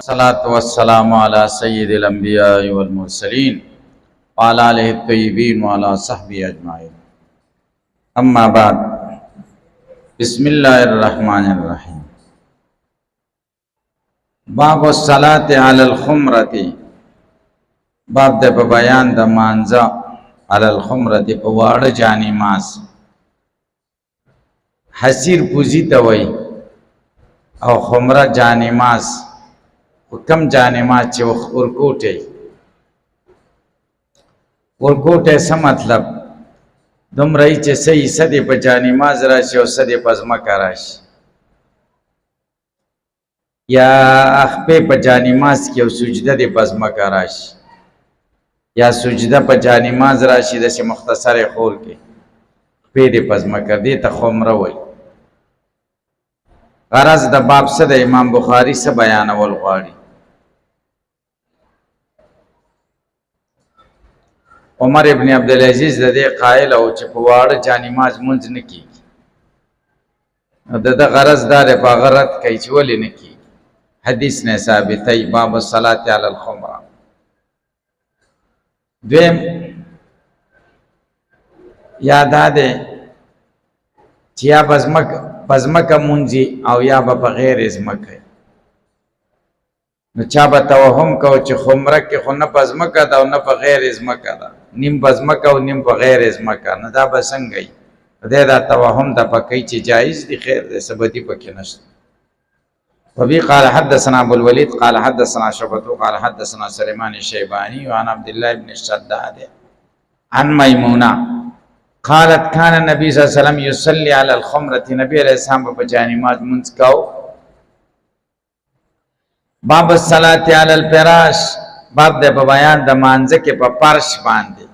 الصلاة والسلام على سيد الأنبياء والمرسلين وعلى آله الطيبين وعلى صحبه أجمعين. أما بعد، بسم الله الرحمن الرحيم. باب الصلاة على الخمرة، باب د بیان د مانزه على الخمرة په واړه جانماز. حسیر پوزی ته وای او خمره جانماز، کم جانماز چې ورکوټه څه مطلب؟ دومره چې صحیح صدې په جانماز راشي او صدې په ځمکه راشي، یا خپې په جانماز کې او سجده دې په ځمکه راشي، یا سجده په جانماز راشي داسې مختصر خور کې خپې دې په ځمکه، دې ته خمره وایي. غرض د باب څه د امام بخاري څه بیانول غواړي؟ عمر ابن عبدالعزیز د دې قائل او چې په واړه جانماز مونځ نه کیږي، د ده غرض دا دی په هغه رد کوي چې ولې نه کیږي. حدیث نه ثابتی باب الصلاة علی الخمره. دویم یا دا دی چې یا په ځمکه مونځي او یا به په غیر ځمکه. نو چا به توهم کو چې خمره کې خو نه په ځمکه ده او نه په غیر ځمکه ده، نیم په ځمکه او نیم په غیر ځمکه، نو دا به څنګه وي؟ دی دا توهم د پکې چې جایز دی، خیر دی، څه بدي پکې نشته. وبه قال حدثنا ابو الوليد قال حدثنا شعبة قال حدثنا سليمان الشيباني وعن عبد الله بن الشداد عن ميمونة قالت كان النبي صلى الله عليه وسلم يصلي على الخمرة، نبی علیہ السلام په جانماز منځ کاو. باب الصلاة علی الفراش، باب د بیان د مانځه کې په فرش باندې.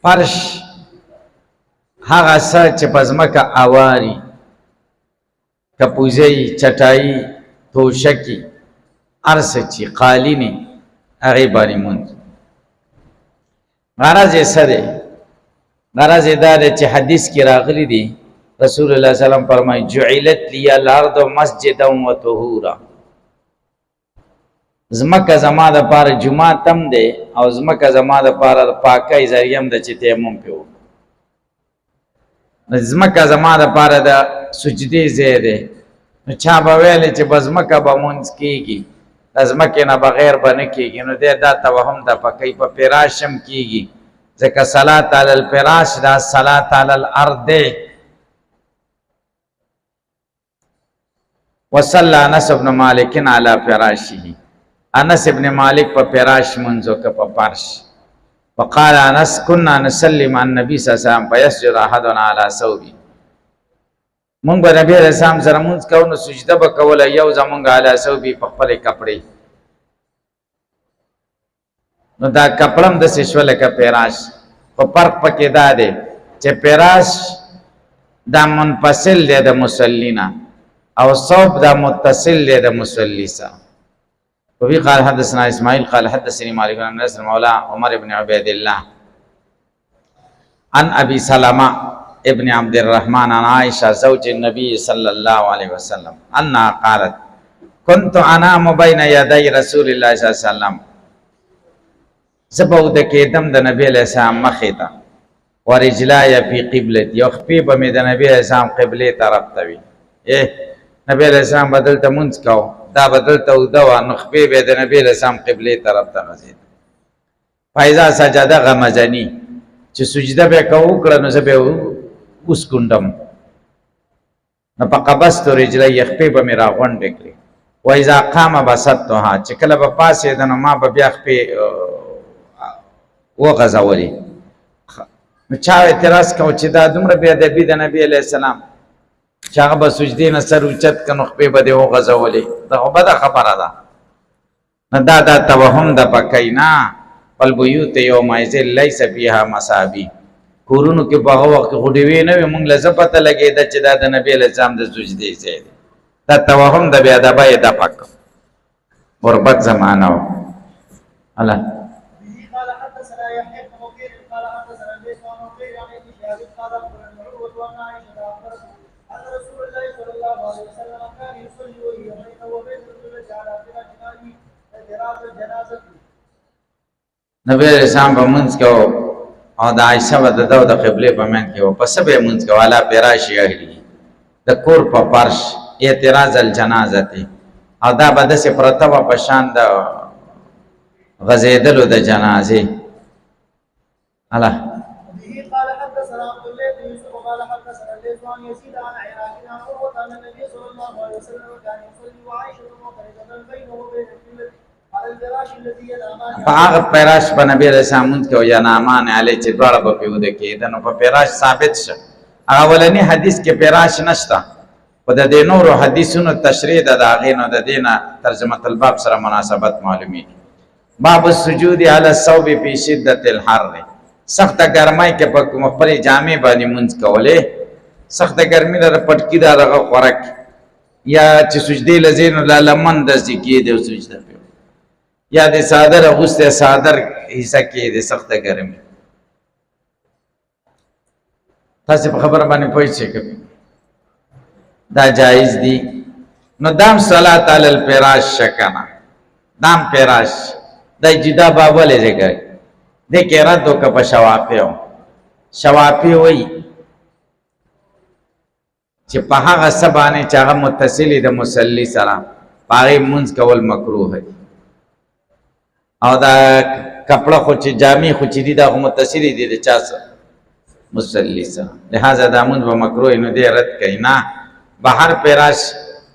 فرش هغه څه چې په ځمکه اواري، کپوزی، چټایي، توشکي، هر څه چې قالینې هغې باندې مونځ. غرض یې څه دی؟ غرض یې دا دی چې حدیث کې راغلی دی، رسول الله صلی الله علیه وسلم فرمایي جعلت لی الارض مسجدا وطهورا، ځمکه زما دپاره جومات هم دی او ځمکه زما دپاره د پاکۍ ذریعه هم ده چې تیمم پرې وکړم. ځمکه زما دپاره د سجدې ځای دی. نو چا به ویلی چې په ځمکه به مونځ کېږي، د ځمکې نه بغیر به نه کېږي، نو دی دا توهم د پکۍ په فراش هم کېږي، ځکه صلات علی الفراش دا صلات علی الارض دی. وصلى انس بن مالک علی فراشه، انس ابن مالک په فراش مونځ وکړه، په فرش. وقال انس كنا نصلي مع النبي صلی الله علیه وسلم فيسجد احدنا على ثوبه، مونږ به نبی علیہ السلام سره مونځ کوو نو سجده به کوله یو زمونږ علی ثوبه په خپلې کپړې. نو دا کپړه هم داسې شوه لکه فراش، خو فرق پکې دا دی چې فراش دا منفصل دی د مصلي نه او ثوب دا متصل دی د مصلي سره. وفي قال حدثنا اسماعيل قال حدثني مالك بن انس مولى عمر بن عبيد الله عن ابي سلمة ابن عبد الرحمن عن عائشة زوج النبي صلى الله عليه وسلم انها قالت كنت انام بين يدي رسول الله صلى الله عليه وسلم، زبود کېدم د نبی علیہ السلام مخې ته، ورجلای فی قبلت، یو خپې به مې د نبی علیہ السلام قبلې طرف ته وي. نبی علیہ السلام بدل ته مونځ کو، دا بدل ته اوده وه، نو خپې به د نبی علیہ السلام قبلې طرف ته غځېد. فاذا سجده غمزني، چې سجده به که وکړه نو زه به وسکونډم، نو فقبضت رجلي، خپې به مې راغونډې کړې. واذا قام بسطتها، چې کله به پاڅېده نو ما به بیا خپې وغځولې. نو چا اعتراض کو چې دا دومره بې ادبي د نبي علیہ السلام چې هغه به سجدې نه سر اوچت کړه نو خپې به دې وغځولې، دا خو بده خبره ده. نه دا توهم د پکۍ نه. فالبیوت یومئذ لیس فیها مصابیح، کورونو کې په هغه وخت کې خو ډیوې نه وې، موږ له څه پته لګېده چې دا د نبي علیہ السلام د سجدې ځای دی. دا توهم د بې ادبۍ د پک غربت زمانه وه. الله قال حدثنا الليث عن عقيل عن ابي شهاب قال اخبرني عروه وان عائشه اخبرته ان رسول عليه وسلم كان يصلي بينه وبين القبلة على فراش ماله فراش الجنازة. نبی علیہ السلام په منځ کې او د عائشہ و د دو د قبله په من کې او پس به منځ کې والا پیراشي اهلی د کور په فرش اعتراض الجنازه او دا بده سي پرتبه په شان د غزیدلو د جنازه الله به قال حدثنا عبد الله بن يوسف قال حدثنا الليث عن يزيد عن عراق عن عروة أن النبي صلى الله عليه وسلم كان يصلي وعائشة معترضة بينه وبين القبلة على الفراش الذي ينامان هغه پیراش په نبی رسول الله کې او یا نامان علی چې دواړه په پیوده کې دنه په پیراش ثابت شه اولنی حدیث کې پیراش نشته په د دې نورو حدیثونو تشریح د اغینو د دینه ترجمه الباب سره مناسبت معلومی باب السجود علی الثوب فی شدت الحر سخت ګرمای کې په خپل جامې باندې منځ کوله سخت ګرمي لپاره پټکی دا رغه خورک یا چې سجدي لزین لمن د ذکی دی سجده یا د صادر غسته صادر حصہ کې د سخت ګرمي تاسو په خبره باندې پوه شئ کبي دا جایز دی نو دام صلات علی الفراش شکنا دام فراش د جدا بابل ذکر د کې راتو کا په شوافی وای چې په هغه سبانه چې هغه متصلی د مصلی سره پاره منځ کول مکروه دی او دا کپڑا خو چې جامع خو چې دي دا متصلی دي د چا سره مصلی سره لہذا دا منځ به مکروه نه دی رد کینا بهر فراش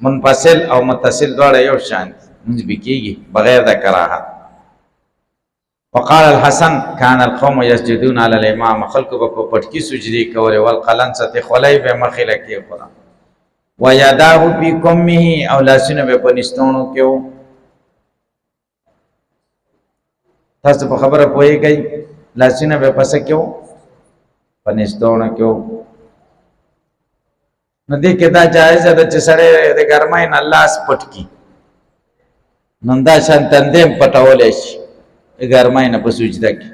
منفصل او متصل دواړه یو شان منځ بکیږي بغیر د کراهت وقال الحسن كان القوم يسجدون على الامام خلق په پټکی سجدي کوله والقلن ست خلای به مخله کې خدا ويداه في كمه او لاسونه به پنستونو کې تاسو په خبره پوهیږئ لاسونه به پس کې پنستونو کې نو دې کې دا جایز ده چې سره د ګرمای نه لاس پټکی نندا شان تندې پټولې شي ګرمای نه په سجده کې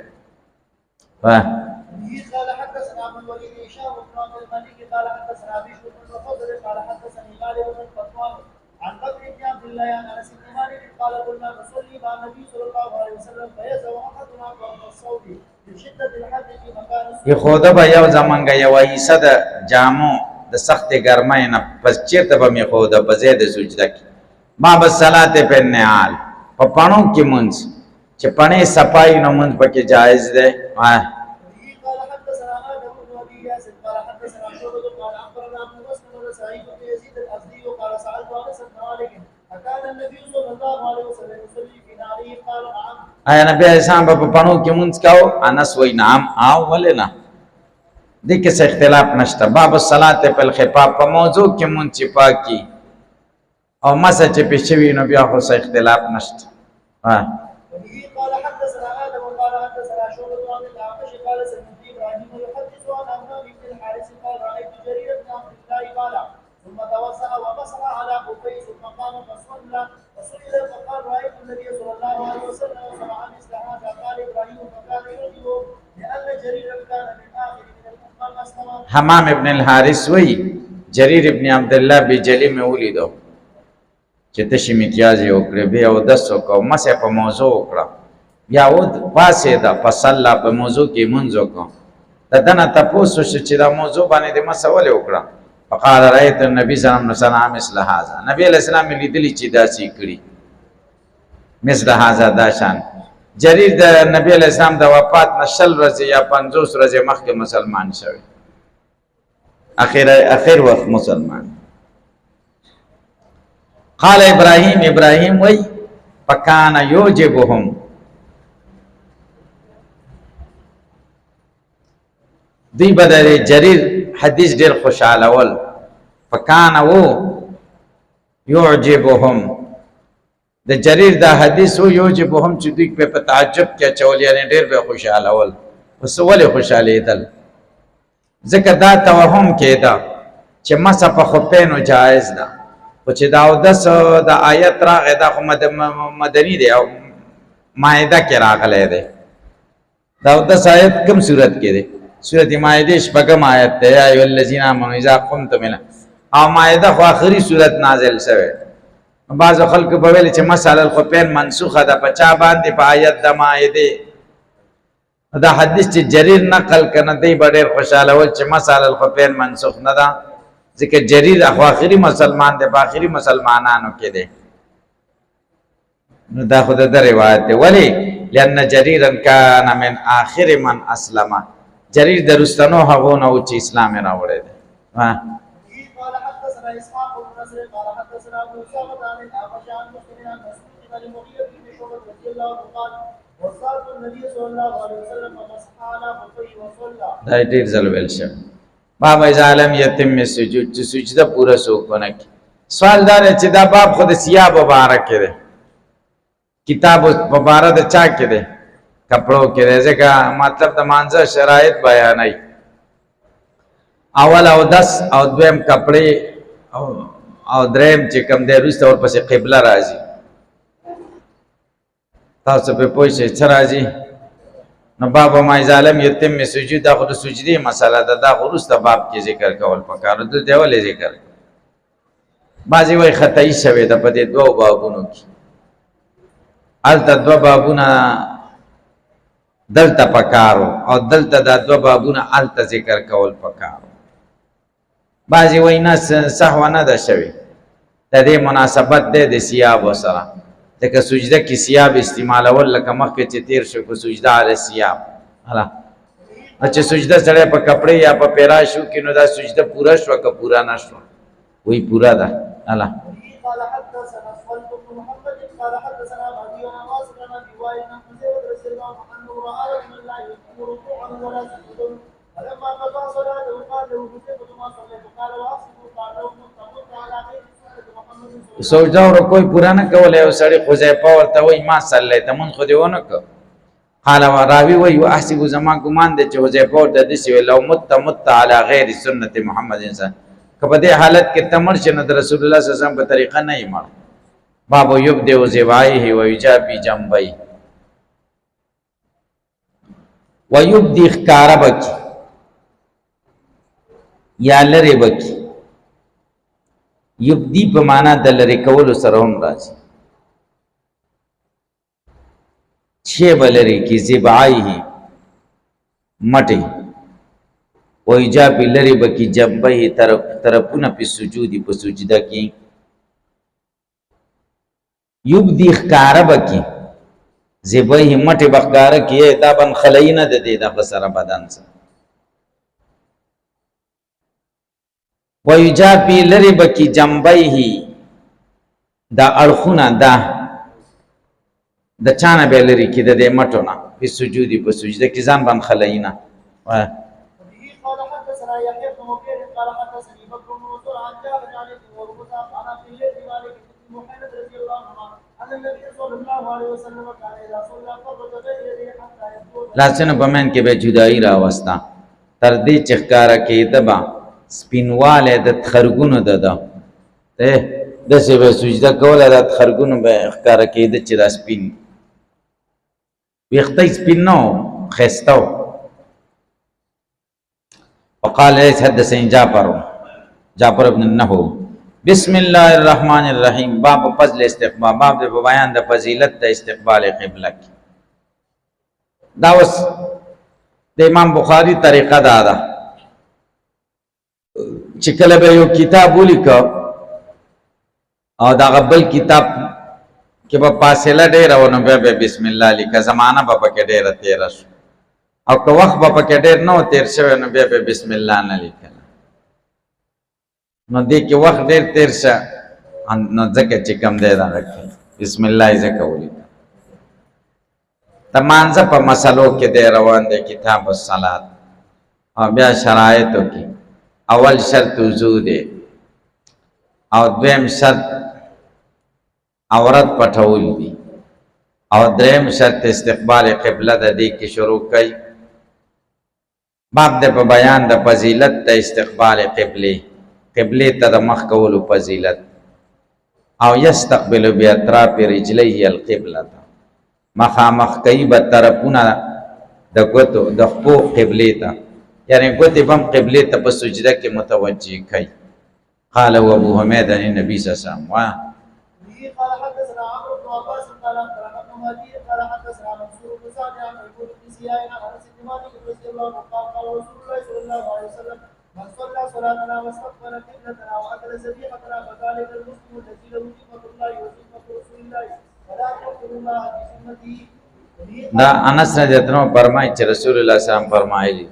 قال حدثنا ابو الوليد هشام بن عبد الملك قال حدثنا ابي بن الفضل قال حدثني خالد بن القطان عن بكر بن عبد الله عن انس بن مالك قال قلنا نصلي مع النبي صلى الله عليه وسلم فيزع احدنا فوق الصوت بشده الحر في مكان يخوده به یو زمانګه یو حصہ د جامو د سخت ګرمای نه پس چیرته به می خوده په زید سجده کې ما بالصلاه په نعال په پانو کې منځ چې پنه صفای نو منځ پکې جایز ده قال حدثنا ادم بن ابي ياسر قال حدثنا شعبة قال اخبرنا ابن مسلم وسعيد بن يزيد الازدي قال سالت انس بن مالك فكان النبي صلى الله عليه وسلم يصلي في ناره قال نعم ایا نبی اسلام په پانو کې منځ کاو انس وای نعم او ولنا دې کې څه اختلاف نشته باب الصلاه په الخفاف په موضوع کې منځ پاکي او مسه چې پښوی نو بیا خو څه اختلاف نشته قال حدثنا ادم قال حدثنا شعبة عن الاعمش قال سمعت ابراهيم يحدث عن عمرو بن الحارث قال رايت جرير بن عبد الله قال ثم توسع ومسح على خفيه ثم قام فصلى فسئل فقال رايت النبي صلى الله عليه وسلم صنع مثل هذا قال ابراهيم فكان يعجبه لان جرير كان من اخر من الامه الاسلم حمام ابن الحارث وی جرير ابن عبد الله بجلی میں ولیدو چې تشی امتیاز یو کړی بیا او دسو کو مسه په موضوع وکړه بیا ود پاسه دا فصلا په موضوع کې منځو کو دنه تاسو چې دا موضوع باندې د مسول وکړه فقال رايت النبي صلى الله عليه وسلم مثل هذا نبی علیہ السلام لیدلی چې داسې کړی مثل هذا داشان جریر د نبی علیہ السلام د وفات نشل ورځ یا 50 ورځې مخکې مسلمان شوی اخر وخت مسلمان قال ابراهيم وي فكان يوجبهم دی بدر جرير حدیث ډیر خوشاله ول فكان وو يعجبهم د جرير دا حدیث وو يعجبهم چې دوی په تعجب کې چول یعنی ډیر به خوشاله ول وس ولې خوشاله دل ځکه دا توهم کېدا چې مسه په خپینو جایز ده او چې دا او د آیت راغی دا خو مدنی دی او مائده کې راغلی دی دا او د آیت کوم صورت کې دی سورۃ مائده شپږم آیت دی یا ایها الذین آمنوا اذا قمتم او مائده خو آخري صورت نازل شوه. بعض خلق په ویل چې مسال الخفین منسوخه ده په چا باندې په آیت د مائده. دا حدیث چې جریر نقل کنه دی ډېر خوشاله ول چې مسال الخفین منسوخ نه ده ځکه جریر خو آخري مسلمان دی په آخري مسلمانانو کې دی. نو دا خو د روایت دی. ولی لأن جریرا کان من آخر من اسلم، جریر د رستنو هغو نه و چې اسلام یې راوړی دی. قال حدثنا اسحاق بن نصر قال حدثنا ابو اسامه عن الاعمش عن مسلم عن مسعود بن المغيرة بن شعبة رضي الله عنه قال وصلى النبي صلى الله عليه وسلم فمسح على خفيه وصلى. دا ډېر ځل ویل شوی. باب اذا لم يتم السجود، چې سجده پوره څوک ونه کړي. سوال دا دی چې دا باب خو د ثياب مبارک کې دی، کتاب مبارک د چا کې دی؟ کپړو کې دی. ځکه مطلب د مانځه شرایط بیانوي. اول او دس او دویم کپڑے او دریم چې کوم دی وروسته ورپسې قبله راځي. تاسو په پوه شئ څه راځي؟ نو باب ما اذا لم يتم سجود، دا خو د سجدې مسله ده، دا خو وروسته باب کې ذکر کول پکار دلته ولې ذکر؟ بعضې وایي خطایي شوې ده په دې دوو بابونو کې. هلته دوه بابونه دلته پکارو او دلته دا دوه بابونه هلته ذکر کول پکارو. بعضی وایي نه سهوه نه ده شوې، د دې مناسبت دی د ثيابو سره، ځکه سجده کې ثياب استعمالول لکه مخکې چې تیر شو کو سجده علی ثياب. نو چې سجده سړی په کپړې یا په پیراشو کې نو دا سجده پوره شوه که پوره نه شوه؟ وایي پوره ده. قال حدثنا صلت بن محمد قال حدثنا ابي عن واصل عن ابي وائل عن حذيفه رضي الله عنه راى رسول الله يقيم ركوعا ولا سجودا فلما قضى صلاته قال له حذيفه ما صليت قال واصبوا قال له متمت على غير سنه محمد صلى الله عليه وسلم. سجده ورکوع پوره نه کولی او سړی حذیفه ورته وایي ما صلیت مونځ خو دې ونه کړ. قال راوي وایي واحسب زما ګمان دی چې حذیفه ورته داسې ویل لو مت على غیر سنت محمد صلی الله علیه وسلم، که په دې حالت کې ته مړ شې نو د رسول الله صلی الله علیه وسلم په طریقه نه یې مړ. باب یبدئ ذبایحه ویجابي جنبیه. ویبدي ښکاره بکي یا لرې بکي. یبدي په معنا د لرې کولو سره هم راځي. چې به لرې کي ذبایحه مټې، ویجابي لرې بکي جنبیه طرفونه په سجودي په سجده کې. یبدي ښکاره بکي ذبایحه مټې به ښکاره کړي، دا بن خلایي نه د دې دغه سره بدن سره. ویجابي لرې بکي جنبیه دا اړخونه دا د چانه به لرې کړي د دې مټو نه په سجودي په سجده کې ځان بن خلایي نه. قال حدثنا يحيى بن بكير قال حدثني بكر بن منصور عن جابر عن ابي هريره عن ابي مالك بن محمد رضي الله عنه ان النبي صلى الله عليه وسلم كان اذا صلى قبض غير يديه حتى يقول. لاسونه په من کې به جدایي راوستا تر دې چې ښکاره کېده به سپینواله د خرګونو ده داسې به سجده کوله د خرګونو به ښکاره کېده چې دا سپین ویښته سپین نه و ښایسته و. وقال ليس حدثني جعفر بن النحو. بسم الله الرحمن الرحیم. باب فضل استقبال، باب د بیان د فضیلت د استقبال قبله کی. دا اوس د امام بخاری طریقه دا ده چې کله به یو کتاب ولیکو او دا بل کتاب کې به فاصله ډېره و نو بیا به بسم الله لیکه، زمانه به پکې ډېره تېره شو، او که وخت به پکې ډېر نه و تېر شوی نو بیا به بسم الله نه لیکل. نو دې کې وخت ډېر تېر شه نو ځکه چې کوم دی دغه کې بسم الله یې ځکه ولیکه. د مانځه په مسلو کې دی روان دی کتاب الصلات، او بیا شرایطو کې اول شرط وضو دی، او دویم شرط عورت پټول دي، او دریم شرط استقبال قبله د دې کې شروع کوي. باب د په بیان د فضیلت د استقبال قبله ته د مخ کولو فضیلت. او یستقبل باطراف رجلیه القبله، مخامخ کوي به طرفونه د ګوتو د خپو قبله ته، یعنی ګوتې به هم قبله ته په سجده کې متوجه کوي. قال ابو حمید عن النبي صلى الله عليه وسلم به قال حدثنا عمرو بن عباس قال اخبرنا ابن مهدي قال حدثنا منصور بن سعد عن ايوب بن سياء عن انس بن مالك رضي الله عنه قال قال رسول الله صلى الله عليه وسلم من صلى صلاتنا واستقبل قبلتنا واكل ذبيحتنا فذلك المسلم الذي له ذمه الله وذمه رسول الله فلا تقتلوا الله بذمته. دا انس رضی الله عنه فرمایي چې رسول الله صلی الله علیه وسلم فرمایلی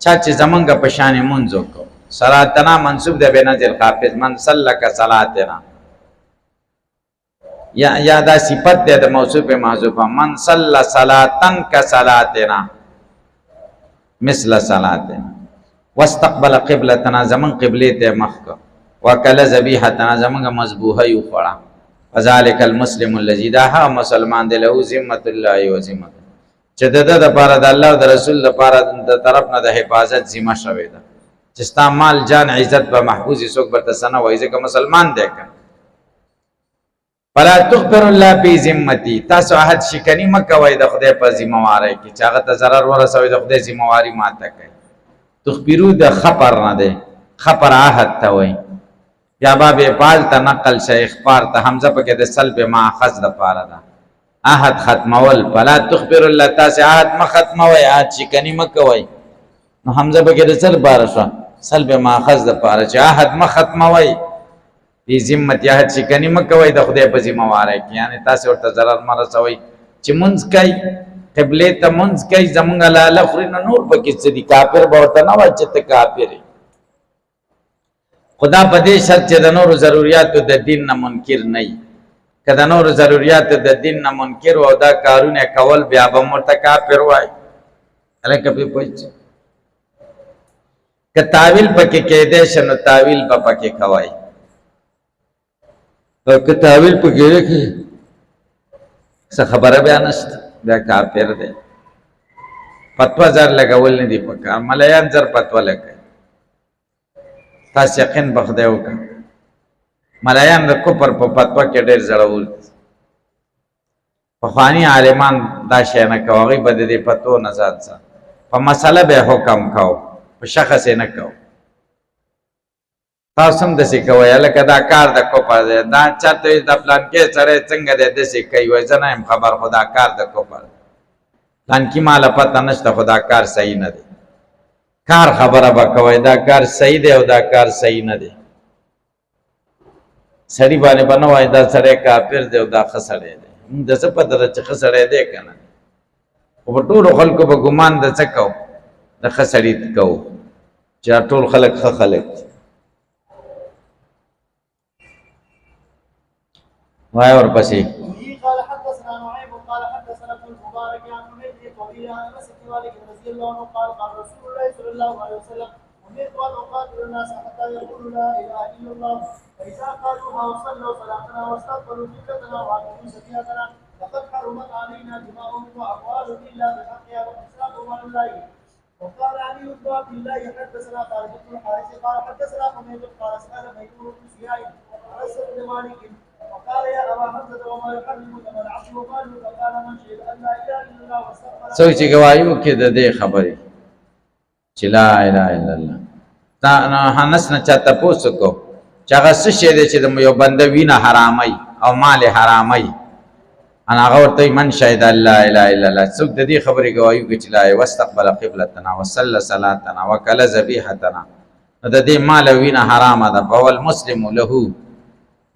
چا چې زمونږ په شان مونږ وکړو صلاتنا منسوب ده به نزل حافظ من صلى صلاتنا یا دا صفت ده د موصوف محذوفه من صلى صلاتن كصلاتنا مثل صلاتنا واستقبل قبلتنا زمن قبله ته مخ وکل ذبیحتنا زمن مذبوحه یو خړه فذلك المسلم الذي دا مسلمان دی له ذمه الله و ذمه چې د لپاره د الله او د رسول لپاره د طرف نه د حفاظت ذمہ شوی ده چې ستا مال جان عزت به محفوظ څوک برته سنه وایي ځکه مسلمان دی که فلا تخبر الله بی ذمتی تاسو عهد شکنی مکوئ د خدای په ذمہ واری کې چې هغه ته ضرر ورسوي د خدای ذمہ واری ماته کوي تخبرو د خبر نه دی خبر عهد ته وایي یا باب افعال ته نقل شي اخبار ته حمزه پکې د سلب ماخذ د پاره ده عهد ختمول فلا تخبر الله تاسو عهد ما ختموي عهد شکنی مکوئ نو حمزه پکې د سلب بار شو سلب ماخذ د پاره چې عهد ما ختموي دی ذمت عهد شکنی مکوئ د خدای په ذمہ واری کې یعنی تاسو ورته ضرر مرسوي چې منځ کوي قبله ته منځ کوي زمونږ لاله خوري نور پکې څه دي کافر به ورته نه وای چې ته کافر خدا په دې شرط چې د نور ضرورت د دین نه منکر نه وي کله نور ضرورت د دین نه منکر او دا کارونه کول بیا به مرتکا پر وای الکه په پوهچ ک تعویل پکې کې دې شنو تعویل په پکې کوي او ک تعویل پکې کې څه خبره بیان نشته بیا کافر دی فتوا زر لګول نه دی پکار ملایان زر فتوا لګي تاسو یقین بخدای وکړه ملایان د کوپر په فتوا کې ډېر زړول په خواني عالمان دا شی نه کوي بد دي فتوا نه ځات په مسله به حکم کاو په شخص نه کاو تاسو هم د څه کوي لکه دا کار د کوپر دا چاته د پلان کې سره څنګه د څه کوي وای زنه خبر خدا کار د کوپر پلان کې مال پته نشته خدا کار صحیح نه دی کار خبره به کوي دا کار صحیح دی او دا کار صحیح نه دی سړی باندې بنوای دا سړی کافر دی او دا خسړی دی د څه پته چې خسړی دی کنه او ټول خلکو په ګمان د څه کو د خسړی کو چې ټول خلک خلک وای اور پسې قال حدثنا نعيم قال حدثنا ابن المبارك عن حميد طويل عن انس بن مالك رضي الله عنه قال قال رسول الله صلى الله عليه وسلم امرت ان اقاتل الناس حتى يقولوا لا اله الا الله فاذا قالوها وصلوا صلاتنا واستغفروا قبلتنا واكلوا سبيلتنا فقد حرمت علينا دماؤهم واموالهم الا بحقها وحسابهم على الله. وقال علي بن عبد الله حدثنا خالد بن الحارث قال حدثنا حميد قال سال ميمون بن سياء انس بن مالك وقال يا ابا حمزه وما يحرمك من العبد وماله فقال من شهد ان لا اله الا الله واستغفر سوچ گوايو کې د دې خبرې چې لا اله الا الله تا نه هنس نه چاته پوسکو چې هغه څه شی دی چې د یو بنده وینه حرامي او مال حرامي انا غورته من شهد الله اله الا الله څوک د دې خبرې گوايو کې چې لا واستقبل قبلتنا وصلى صلاتنا وكل ذبيحتنا د دې مال وینه حرامه ده فول مسلم له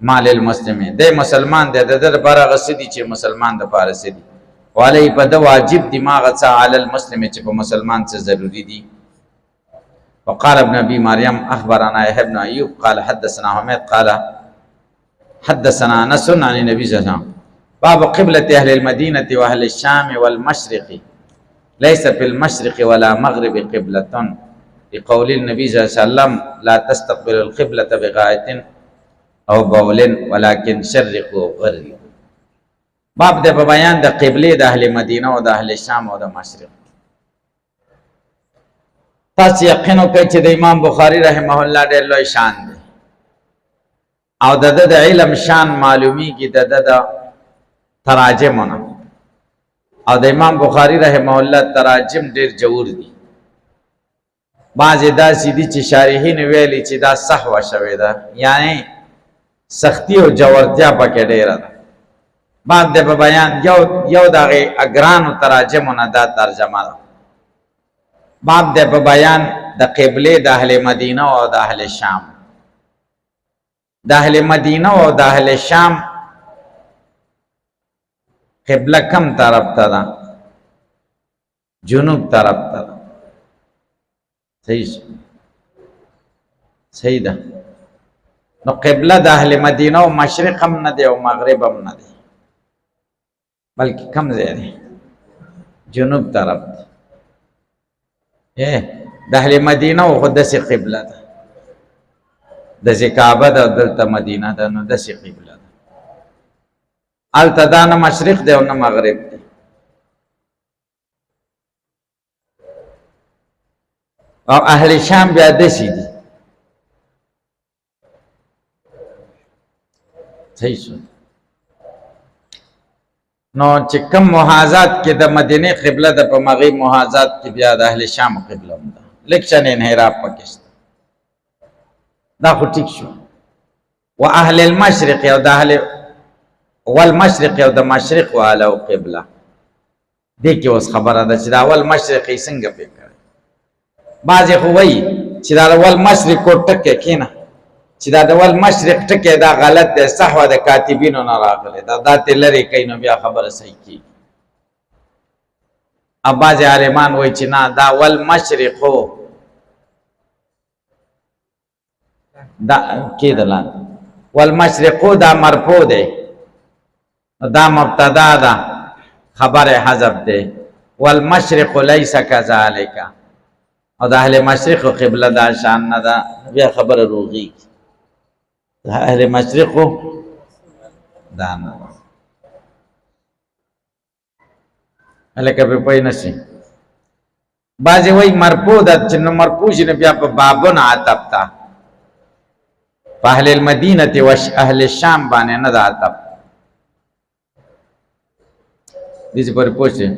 مال المسلمین د مسلمان د لپاره غسدي چې مسلمان د لپاره سدي وعلي په د واجب دماغ څه علی المسلم چې په مسلمان څه ضروری دي. وقال ابن ابي مريم اخبرنا يحيى بن ايوب قال حدثنا حميد قال حدثنا انس عن النبي صلى الله عليه وسلم باب قبلة اهل المدينه واهل الشام والمشرق ليس في المشرق ولا مغرب قبلة لقول النبي صلى الله عليه وسلم لا تستقبل القبلة بغاية او بولن ولكن شرق و غرب. باب د بیان د قبله د اهل مدینه او د اهل شام او د مشرق. تاسو یقین وکړئ چې د امام بخاری رحمه الله ډېر لوی شان دی او د علم شان معلومی کی د تراجمونه او د امام بخاری رحمه الله تراجم ډېر جوړ دي بعضې داسې دي چې شارحین ویلي چې دا صحوه شوې ده، یعنی سختی او جوړتیا پکې ډېره ده. بعد د په بیان یو د هغې اګرانو تراجمو نه دا ترجمه ده. باب د په بیان د قبلې د اهل مدینه او د اهل شام. د اهل مدینه او د اهل شام قبله کم طرف ته ده؟ جنوب طرف ته ده. صحیح ده. نو قبله د اهل مدینه او مشرق هم نه دی او مغرب هم نه دی، بلکې کم ځای دی؟ جنوب طرف دی. د اهل مدینه او خو داسې قبله ده، داسې کعبه ده، دلته مدینه ده، نو داسې قبله ده. هلته دا نه مشرق دی او نه مغرب دی. او اهل شام بیا داسې دي. صحیح شو. نو چې کم محاذات کې د مدینه قبله ده، په مغرب محاذات کې بیا د اهل شام قبله هم ده. لکشن انحراف پکې شته. دا خو ټیک شو. و اهل المشرق او د اهل والمشرق او د مشرق والو قبله. دې کې اوس خبره ده چې دا اول مشرق یې څنګه پې کړی. بعضې خو وایي چې دا اول مشرق کو ټکی کېنه چې دا د ول مشرق ټکی دا غلط دی، صحوه د کاتبینو نه راغلی دا ترې لرې کوي، نو بیا خبره صحیح کېږي. او بعضې عالمان وایي چې نه دا ول مشرقو دا کېدله ول مشرقو دا مرفوع دی، دا مبتدا ده، خبر حذف دی. والمشرق لیس کذالک، او د اهل مشرق قبله دا شان نه ده، بیا خبره روغي. اهل مشرقو دا نه هلکه پې پوه نشي. بعضې وایي مرفوع ده، چې نو مرفوع شي نو بیا په بابونه عطف ته په اهل المدینة و اهل الشام باندې نه ده عطف. دې پورې پوه شئ.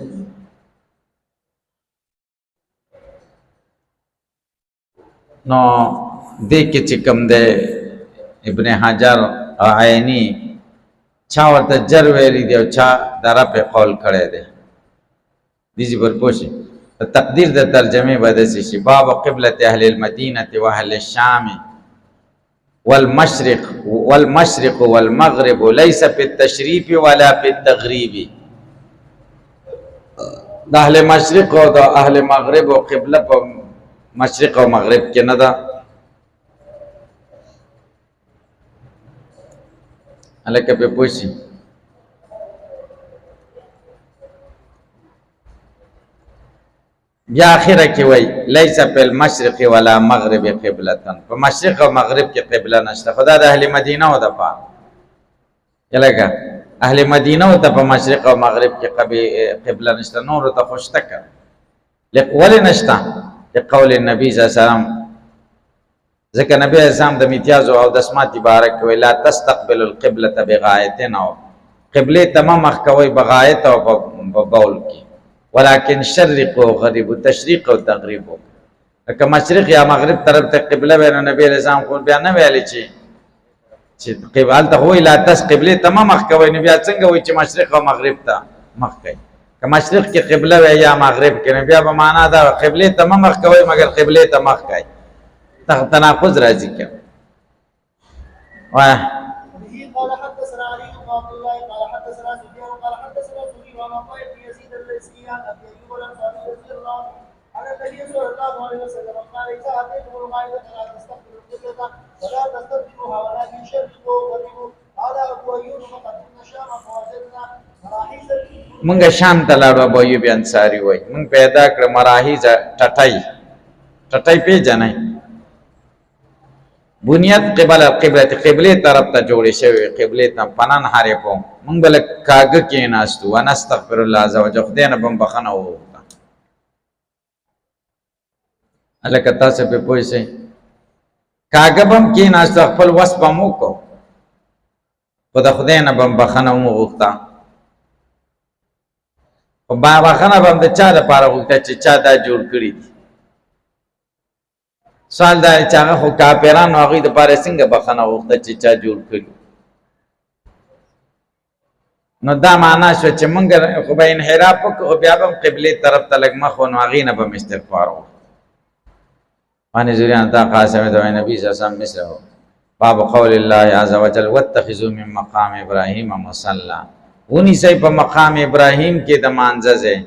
نو دې کې چې کوم دی ابن حجر عینی چا ورته جر ویلی دی او چا د رفع قول کړی دی. دې پر پوه شئ. تقدیر د ترجمې به داسې شي: باب قبلة اهل المدینة و اهل الشام والمشرق والمغرب ليس في التشریف ولا في التغریب. د اهل مشرق او د اهل مغرب او قبله په مشرق او مغرب کې نه ده. هلکه پې پوه شي. بیا اخره کې وایي لیس فی المشرق ولا مغرب قبلتن، په مشرق او مغرب کې قبله نشته. خو دا د اهل مدینه و دپاره لکه اهل مدینه و ته په مشرق او مغرب کې قبله نشته، نورو ته خو شته که. ولې نشته؟ لقول النبي صلی الله علیه وسلم، ځکه نبی علیه السلام د میتیازو او دسمات باره کوي لا تستقبل القبلة بغایتن، او قبلې ته مه مخ کوئ بغایت او په بول کې، ولکن شرق و غرب، تشریق او تغریب. لکه مشرق یا مغرب طرف ته قبله وی نو نبی علیه السلام خو بیا نه ویلی چې هلته خو وایي لا تس قبلې ته مه مخ کوئ، نو بیا څنګه وایي چې مشرق او مغرب ته مخ کوئ؟ که مشرق کې قبله وی یا مغرب کې، نو بیا به معنا ده قبلې ته مه مخ کوئ مګر قبلې ته مخ کوئ. تناقض راځي که. وایه قال حدثنا علي بن عبد الله قال حدثنا سفيان قال حدثنا سفيان عن عطاء بن يزيد الليثي عن ابي ايوب الانصاري رضي الله عنه عن النبي صلى الله عليه وسلم قال اذا اتيتم الغائطه لا تستقبلوا القبله ولا تستدبروها ولكن شرقوا وغربوا. قال ابو ايوب فقدمنا الشام فوجدنا مراحيض. مونږ شام ته لاړو. ابو ایوب انصاري وایي مونږ پیدا کړه مراحیض ټټۍ پیژنئ. بنیاد قبله طرف ته جوړې شوې، قبله ته پنان حرې کوم. مونږ به لږ کاږه کېناستو، ونستغفر الله عز وجل، خدای نه به م بخښنه وغوښته. هلکه تاسو پې پوه شئ. کاږه به م کېناستو، خپل وس به م وکړو، خو د خدای نه به م بخښنه هم وغوښته. خو بخښنه به م د چا دپاره وغوښته چې چا دا جوړ کړي دي. سوال دا چې هغه خو کافرانو هغوی دپاره څنګه بخښنه غوښته چې چا جوړ کړي. نو دا معنا شو چې مونږ خو به انحراف وکړو خو بیا به هم قبلې طرف ته لږ مخ و نو هغې نه به م استغفار وکړو. وعن زریان تا قاسم دوی نبی صلی اللہ علیہ وسلم مثله باب قول الله عز وجل واتخذوا من مقام ابراهیم مصلی ونیسئ په مقام ابراهیم کې د مانځه ځای،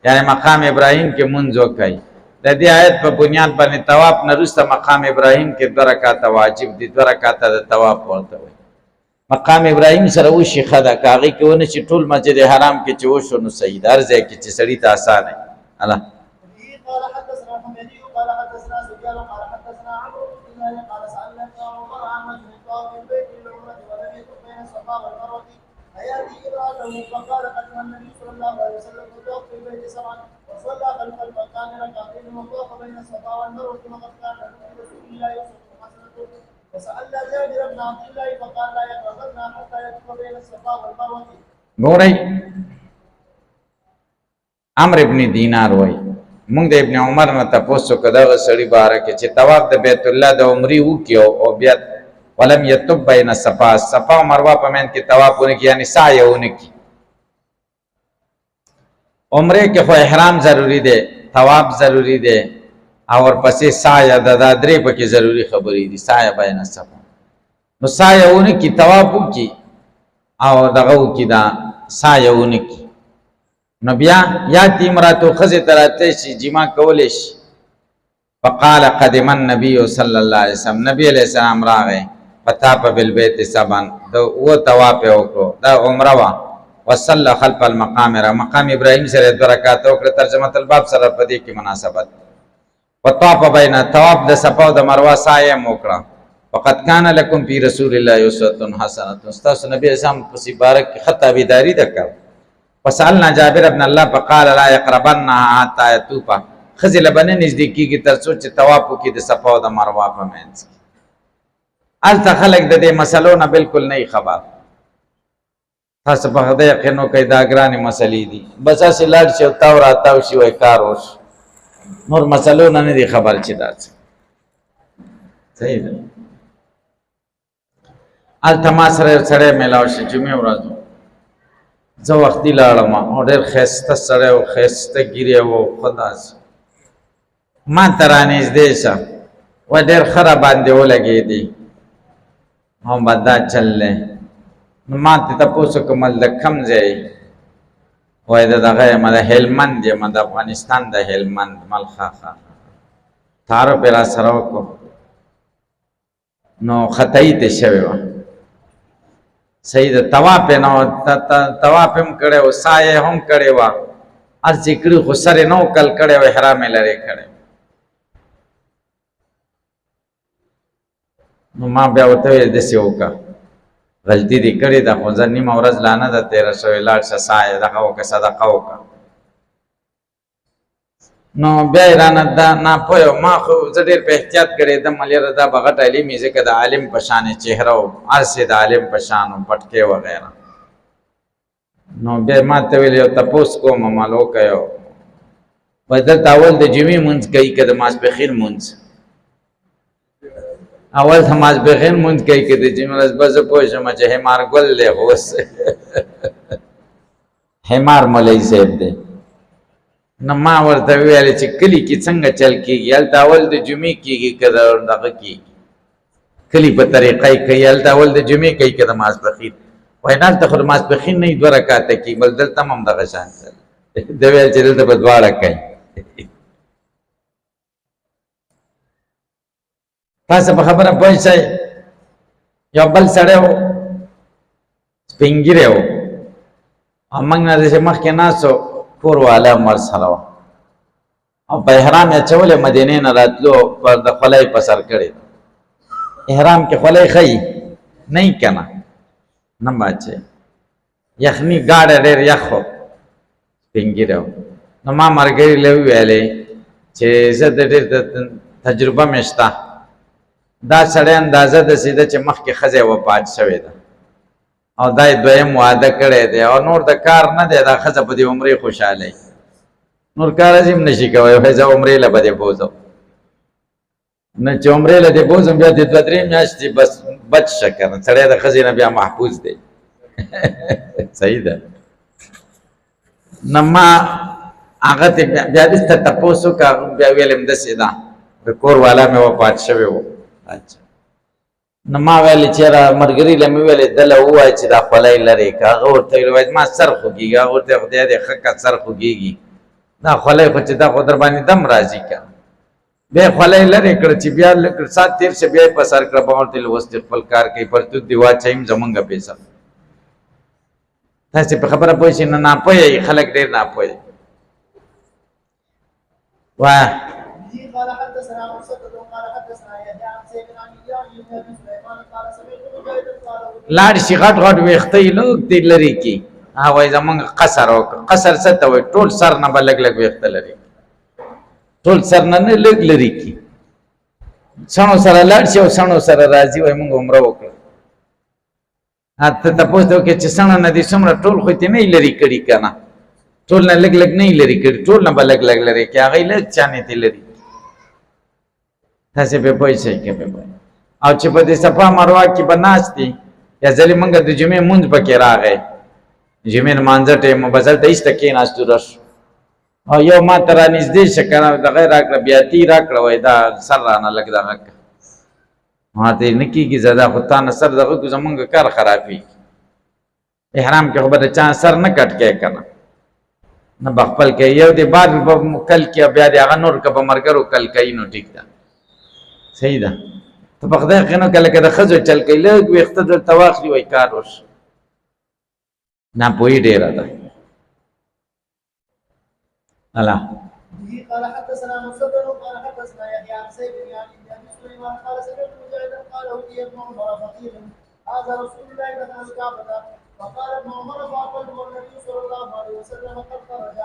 یعنی مقام ابراهیم کې مونځ وکئ. د دې آیت په بنیاد باندې طواف نه وروسته مقام ابراهیم کې 2 رکعاته واجب دي، 2 رکعاته د طواف ورته وایي. مقام ابراهیم سره وشي ښه ده، که هغې کې ونه شي ټول مسجد حرام کې چې وشو نو صحیح ده، هر ځای کې چې سړي ته اسانه وي. قال حدثنا حميدي قال حدثنا سفيان قال حدثنا عمرو بن دينار قال سألنا ابن عمر عن رجل طاف البيت للعمرة ولم يطف بين الصفا والمروة أيأتي امرأته فقال قدم النبي صلى الله عليه وسلم وطاف في البيت 7 وصلى خلف المكان ركعتين وطاف بين الصفا والمروة وقد كان من رسول الله يوسف حسنة وسألنا جابر بن عبد الله فقال لا يقربن حتى يطوف بين الصفا والمروة. ګورئ عمرو ابن دینار وایي مونږ د ابن عمر نه تپوس وکړو دغه سړي باره کې چې طواف د بیت الله د عمرې وکړي او بیا ولم یطف بین الصفا صفا او مروه په منځ کې طواف ونه کړي، یعنې سعی ونه کړي. عمرې کې خو احرام ضروري دی، طواف ضروري دی او ورپسې سعی د دا درې پکې ضروري خبرې دي، سعی بین الصفا. نو سعی ونه کړي طواف وکړي او دغه وکړي دا سعی ونه کړي. نو بیا یا تیمراتو خزی تراته شي جما کولی شي. فقال قدم النبی صلی الله علیه وسلم نبی علیہ السلام راغی فطاف بالبیت 7 و طواف وکړو دا عمره وا وصلى خلف المقام را مقام ابراهیم سره 2 رکعات وکړه. ترجمه الباب سره په دې کې مناسبت. وطاف بین طواف د صفا او د مروه سعی وکړه. فقد كان لكم في رسول الله اسوه حسنه استاذ نبی اسلام په بارک خطا بيداری دکړه. وسألنا جابر ابن الله فقال لا يقربن حتى يطوف خزي لبنه نزدیکی تر څو چې طواف وکړي د صفا او د مروه په منځ کې. الته خلک د دې مسلو نه بالکل نه خبر. تاسو په خدای یقین وکړئ دا ګرانې مسلې دي، بس هسې لاړ شي او تاو راتاو شي وایي کار وشي، نور مسلو نه دي خبر چې دا څه صحیح ده. الته ما سره یو سړی میلاو شي جمعې ورځ زه وختي لاړم او ډېر ښایسته سړی و، ښایسته ګیرې و، خداسې ما ته رانږدې شه وایي ډېر ښه را باندې ولګېدې او بد دا چل دی. نو ما ته تپوس وکړم د کوم ځای وایي د دغه یم د هلمند یم د افغانستان د هلمند ملخه تعارف یې را سره وکړو نو خطایي ته شوې وه صحیح ده. طواف یې نه طواف هم کړی و سعی هم کړې وه هر څه یې کړي خو سر یې نه و کل کړی و احرام یې لرې کړی. نو ما بیا ورته ویل داسې وکړه غلطي دې کړې ده خو زه نیمه ورځ لا نه ده تېره شوې لاړ شه سعی دغه وکړه صدقه وکړه. نو بیا یې رانه دا ناپوه ما خو زه ډېر په احتیاط کړېدم یاره دا به غټ علم وي ځکه د عالم په شانې چهره و هر څه د عالم په شان و پټکې وغیره. نو بیا ما ته ویل یو تپوس کوم عمل وکړی وایي دلته اول د جمعې مونځ کوي که د ماسپښین مونځ اول د ماسپښین مونځ کوي که د جمعې ورځ به زه پوه شم چې حمار ګل دی خو اوس حمار مولوي صاحب دی. نو ما ورته ویل چې کلي کې څنګه چل کېږي هلته اول د جمعې کېږي که دغه کېږي کلي په طریقه یې کوي هلته اول د جمعې کوي که د ماسپښین وایي نه هلته خو د ماسپښین نه 2 رکعاته کېږي بل دلته هم همدغه شان ده ویل چې دلته به 2 کوي. تاسو په خبره پوه شئ. یو بل سړی و سپین ږیری و او موږ نه داسې مخکې ناست و کور والا هم ورسره وه او په احرام یې اچولې مدینې نه راتلو پر د خولۍ په سر کړې احرام کې خولۍ ښیي نه یي که نه نه باچې یخني ګاډی ډېر یخ و سپین ږیری و. نو ما ملګري له وویلې چې زه د ډېر تجربه مې شته دا سړی اندازه داسې ده چې مخکې ښځی وفات شوې ده او دا یې 2م واده کړی دی او نور د کار نه دی دا ښځه په دې عمرې خوشحاله نور کار هم نشي کوی زه عمرې له به دې بوځم. نه چې عمرې له دې بوزم بیا د دوه درې میاشتې بس بچ شه که نه سړی د ښځې نه بیا محفوظ دی صحیح ده نه ما هغه ته بیا دې ته تپوس وکړه بیا ویل یم داسې ده د کور والا مې وفات شوی و اچھا نو ما ویلې چېرې ملګري له مې ویلې ده له ووایه چې دا خولۍ لرې که هغه ورته ویل ما سر خوږېږي هغه ورته خدای دې ښه که سر خوږېږي دا خولۍ خو چې دا خو در باندې دم راځي که بیا خولۍ لرې کړه چې بیا لږ سات تېر شه بیا یې په سر کړه به ورته اوس دې خپل کار کوي پرتوت دې واچویم زمونږ پیسه تاسې په خبره پوه شئ نه ناپوهه یې خلک ډېر ناپوهه وایه قال حدثنا مسدد قال حدثنا يحيى عن سيد عن اياد بن ابي سليمان قال سمعت مجاهد قال لاړ شي غټ غټ ویښته یې لږ دې لرې کړي وایي زمونږ قصر وکړه قصر څه ته وایي ټول سر نه به لږ لږ ویښته لري ټول سر نه لږ لرې کړي سڼو سره لاړ شي او سڼو سره راځي وایي مونږ عمره وکړه ته تپوس ته وکړې چې سڼه نه دې څومره ټول خو یې نه یې لرې کړي که نه ټول نه لږ لږ نه یې لرې کړي ټول نه به لږ لږ لرې کړي هغه یې لږ چانې ته لري تاسې پې پوه شئ که پې پوه او چې په دې صفا مروه کې به ناست دي یا ځلې مونږ د جمعې مونځ پکې راغی جمعې لمانځه ټیم به دلته ایسته کېناستو راشو او یو ما ته را نږدې شه که نه دغه یې راکړه بیاتي یې راکړه وایي دا سر رانه لږ دغه کړه ما ته یې نه کېږي زه دا خو تا نه سر دغه کړو زمونږ کار خرابېږي احرام کې خو به د چا سر نه کټ کوې که نه نه به خپل کوي یو دې بعد به کل کې بیا د هغه نور که به ملګرو کل کوي نو ټیک ده صحیح ده ته په خدای قینو که لکه د ښځو چل کوي لږ ویښته دلته واخلي وایي کار وشي ناپوهي ډېره ده الله قال حدثنا مسدد قال حدثنا يحيى عن سيد بن ابي سليمان قال سمعت مجاهدا قال اوتي ابن عمر فقير هذا رسول الله دخل الكعبه وقال ابن عمر فاقبل النبي صلى الله عليه وسلم قد خرج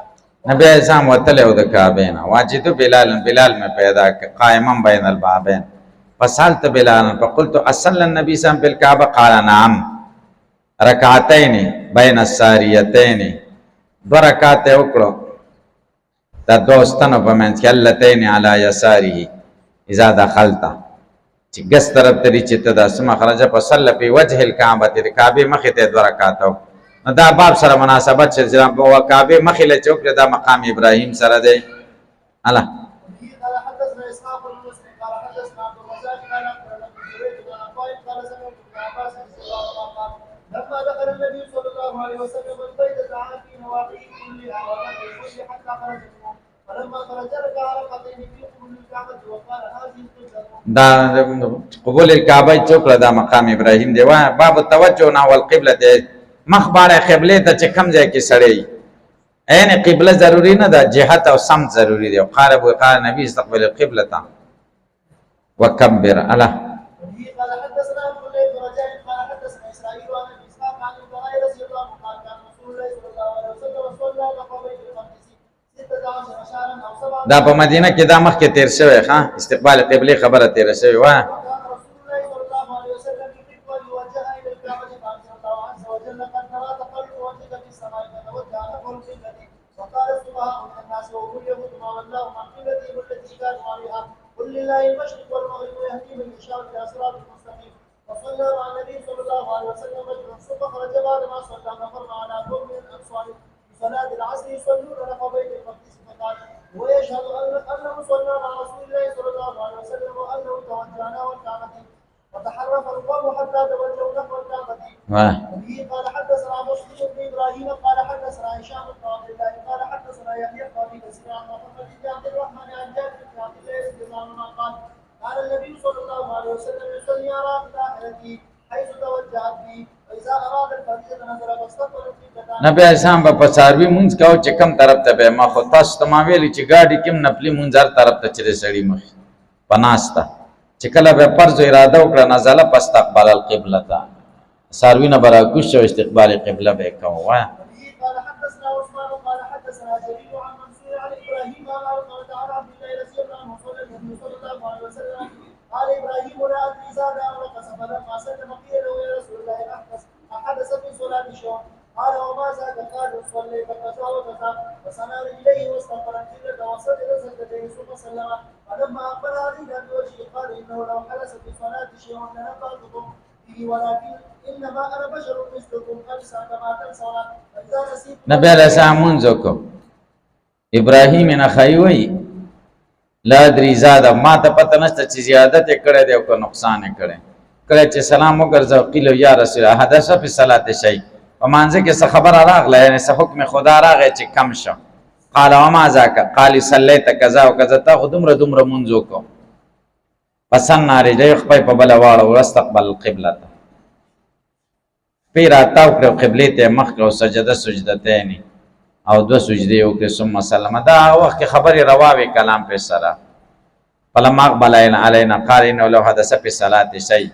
نبی اسلام وتلی و د کعبې نه واجد بلال مې پیدا قائما بین البابین فسالت بلال فقلت اصلى النبي صلى الله عليه وسلم بالكعبه قال نعم رکعتين بین الساریتين دو رکعت وکړو دا دوستانو په منځ کې اللتين على يساره اذا دخلت چې ګس طرف ته چې ته د اسمه خرجه فصلى في وجه الكعبه د کعبې مخې ته دو رکعت دا باب سره مناسبت چې کعبه مخې له چوک دا مقام ابراهیم سره دی الله قال حدثنا اسحاق بن مسلم قال حدثنا عبد الرزاق قال اخبرنا ابن جريج بن عطاء قال سمعت ابن عباس رضي الله عنه قال لما دخل النبي صلى الله عليه وسلم البيت دعا في نواحيه كلها ومن الكل حتى خرج منه فلما خرج ركع ركعتين في قبول الكعبه وقال هذه القبله دا قبول الكعبه چوک دا مقام ابراهیم دی باب التوجه نحو القبله دی مخ باندې قبله ته چې کم ځای کې سړی عین قبله ضروری نه ده جهت او سمت ضروری دی قال نبی استقبل القبله وكبر الله قال حدثنا ابو الليث رجاء قال حدثنا اسرائيل عن ابي اسحاق عن البراء رضي الله عنه قال كان رسول الله صلى الله عليه وسلم صلى على بيت المقدس 16 شهرا او 7 دا په مدینه کې دا مخ کې تیر شوی ښا استقبال قبله خبره تیر شوی و قل لله المشرق والمغرب ويهدي من يشاء الى صراط مستقيم وصلى مع النبي صلى الله عليه وسلم رجلا ثم خرج بعد ما صلى نفر على قوم من الانصار في صلاه العصر يصلون نحو بيت المقدس فقال ويشهد انه صلى مع رسول الله صلى الله عليه وسلم وانه توجه نحو الكعبه وتحرف القوم حتى توجهوا نحو الكعبه وبه قال حدثنا مسلم بن ابراهيم قال حدثنا هشام بن عبد الله قال حدثنا يحيى قال كثير عن محمد بن عبد الرحمن عن جابر بن عبد الله رضي الله عنهما قال قال النبي صلى الله عليه وسلم يصلي على داخلتي حيث توجهت به واذا اراد الفريضه نظر فاستقبل القبله نبی اسلام په څاروي مونږ کاو چې کم طرف ته به ما خو تاسو ته ما ویلي چې ګاډي کوم نپلی مونږ هر طرف ته چره سړی مخ پناستا چې کله به فرض اراده وکړه نزله فاستقبل القبله څاروي نه برا کوش استقبال قبله به کوو قال حدثنا عثمان قال حدثنا جرير عن منصور عن ابراهيم قال تعالى عبد الله رضي الله عنه صلى الله عليه وسلم قال ابراهيم لا ادري زاد او نقص فلما سلم قيل له يا رسول الله احدث في صلاه شيء قال وما زاد قال صليت كذا وكذا فسنى رجليه واستغفر القبله وسجد سجدتين ثم سلم فلما اقبل عليه بوجهه قال فإنه لو حدث في الصلاة شيء لنبهتكم به ولكن إنما أنا بشر مثلكم أنسى كما تنسون فإذا نسيت نبی علیہ السلام منځو کو ابراهیم نخای وی لا ادري زاده ما ته پته نشته چې زیادت یې کړی دی او که نقصان یې کړی کله چې سلام وګرځاو قیل یا رسول الله حدث فی صلات شی په مانځه کې څه خبره راغله یعنی څه حکم خدا راغی چې کم شو قال وما ذاک قال صلیت کذا او کذا تا دومره دومره منځو کو پسند نارې خپل په بل واړه واستقبل القبلة پیر اتاو کړو قبله ته مخ کړو سجده سجدتین او دو سجده یو کې ثم سلام دا وخت خبري رواوي کلام په سره فلما اقبل علينا قال انه لو حدث في صلاه شيء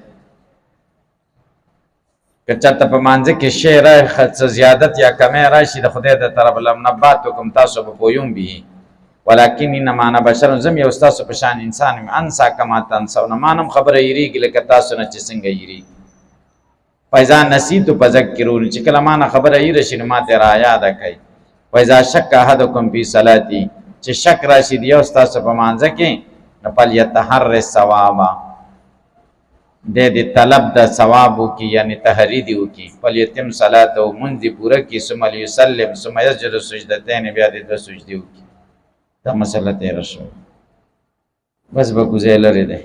کچته په مانځ کې شعر خص زیادت یا کمی راشي د خدای د طرف لم نباتکم تاسو په پویم به ولكن انما انا بشر زم یو تاسو په شان انسان انسا کما تنسون مانم خبره یریږي لکه تاسو نه چې څنګه یری فاذا نسیت فذكرون چې کله ما خبره یری شنو ما ته را یاد کړئ وإذا شك أحدكم في صلاتي چې شک راشي دی او تاسو په مانځه کې نپل يتحر الثواب د طلب د ثواب کی یعنی تحرید کی فل یتم صلات او منذ پورا کی ثم يسلم ثم يسجد سجدتين بیا د سجدي کی دا مسله ته رسو بس به گزیلره ده